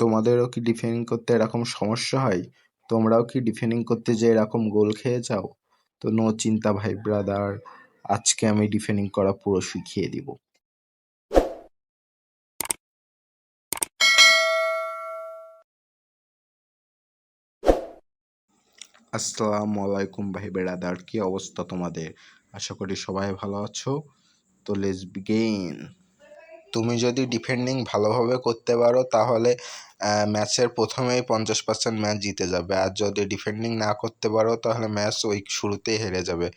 তোমাদেরও কি ডিফেন্ডিং করতে এরকম সমস্যা হয়? তোমরাও কি ডিফেন্ডিং করতে যে এরকম গোল খেয়ে যাও? তো নো চিন্তা ভাই ব্রাদার, আজকে আমি ডিফেন্ডিং করা পুরো শিখিয়ে দিব। আসসালামু আলাইকুম ভাই ব্রাদার, কি অবস্থা তোমাদের? আশা করি সবাই ভালো আছো। তো লেটস বিগিন। তুমি যদি ডিফেন্ডিং ভালোভাবে করতে পারো তাহলে ম্যাচের প্রথমেই 50% ম্যাচ জিতে যাবে, আর যদি ডিফেন্ডিং না করতে পারো তাহলে ম্যাচ ওই শুরুতেই হেরে যাবে।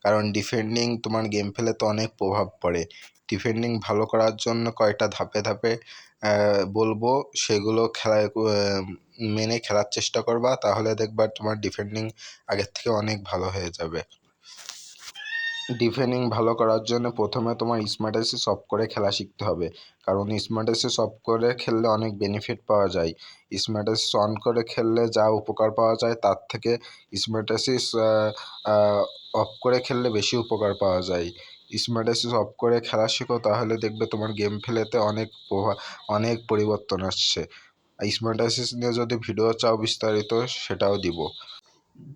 কারণ ডিফেন্ডিং তোমার গেম প্লে তো অনেক প্রভাব পড়ে। ডিফেন্ডিং ভালো করার জন্য কয়টা ধাপে ধাপে বলবো, সেগুলো মেনে খেলার চেষ্টা করবা, তাহলে দেখবা তোমার ডিফেন্ডিং আগের থেকে অনেক ভালো হয়ে যাবে। ডিফেন্ডিং ভালো করার জন্য প্রথমে তোমার স্মার্ট অ্যাসিস অফ করে খেলা শিখতে হবে, কারণ স্মার্ট অ্যাসিস অফ করে খেললে অনেক বেনিফিট পাওয়া যায়। স্মার্ট অ্যাসিস অন করে খেললে যা উপকার পাওয়া যায় তার থেকে স্মার্ট অ্যাসিস অফ করে খেললে বেশি উপকার পাওয়া যায়। স্মার্ট অ্যাসিস অফ করে খেলা শেখো, তাহলে দেখবে তোমার গেম প্লেতে অনেক পরিবর্তন আসছে। স্মার্ট অ্যাসিস নিয়ে যদি ভিডিও চাও বিস্তারিত, সেটাও দিব।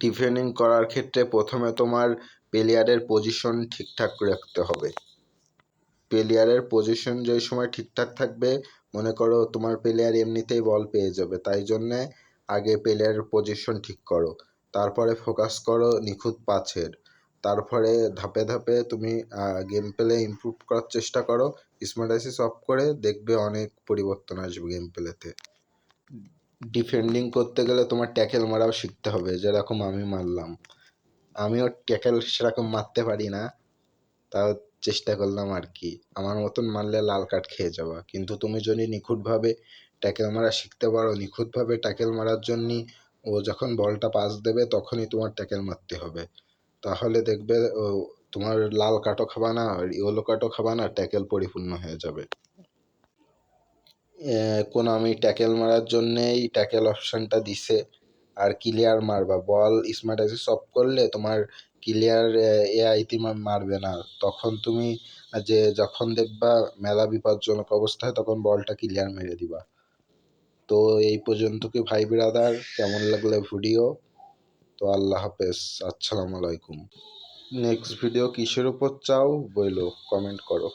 ডিফেন্ডিং করার ক্ষেত্রে প্রথমে তোমার প্লেয়ারের পজিশন ঠিকঠাক রাখতে হবে। প্লেয়ারের পজিশন যেই সময় ঠিকঠাক থাকবে, মনে করো তোমার প্লেয়ার এমনিতেই বল পেয়ে যাবে, তাই জন্যে আগে প্লেয়ারের পজিশন ঠিক করো, তারপরে ফোকাস করো নিখুঁত পাসের, তারপরে ধাপে ধাপে তুমি গেম প্লে ইমপ্রুভ করার চেষ্টা করো। স্মার্ট অ্যাসিস অফ করে দেখবে অনেক পরিবর্তন আসবে গেম প্লেতে। ডিফেন্ডিং করতে গেলে তোমার ট্যাকেল মারাও শিখতে হবে, যেরকম আমি মারলাম। আমিও ট্যাকেল সেরকম মারতে পারি না, তাও চেষ্টা করলাম আর কি। আমার মতন মারলে লাল কার্ড খেয়ে যাওয়া। কিন্তু তুমি যদি নিখুঁতভাবে ট্যাকেল মারা শিখতে পারো, নিখুঁতভাবে ট্যাকেল মারার জন্যই ও যখন বলটা পাস দেবে তখনই তোমার ট্যাকেল মারতে হবে, তাহলে দেখবে ও তোমার লাল কার্ডও খাবা না, ইয়েলো কার্ডও খাবা না, ট্যাকেল পরিপূর্ণ হয়ে যাবে। কোন আমি ট্যাকেল মারার জন্যেই ট্যাকেল অপশনটা দিছে। আর ক্লিয়ার মারবা, বল স্মার্ট অ্যাসিস অফ করলে তোমার ক্লিয়ার এআই মারবে না, তখন তুমি যখন দেখবা মেলা বিপজ্জনক অবস্থায়, তখন বলটা ক্লিয়ার মেরে দিবা। তো এই পর্যন্ত কি ভাই ব্রাদার, কেমন লাগলে ভিডিও? তো আল্লাহ হাফেজ, আসসালামু আলাইকুম। নেক্সট ভিডিও কিসের উপর চাও বইলো, কমেন্ট করো।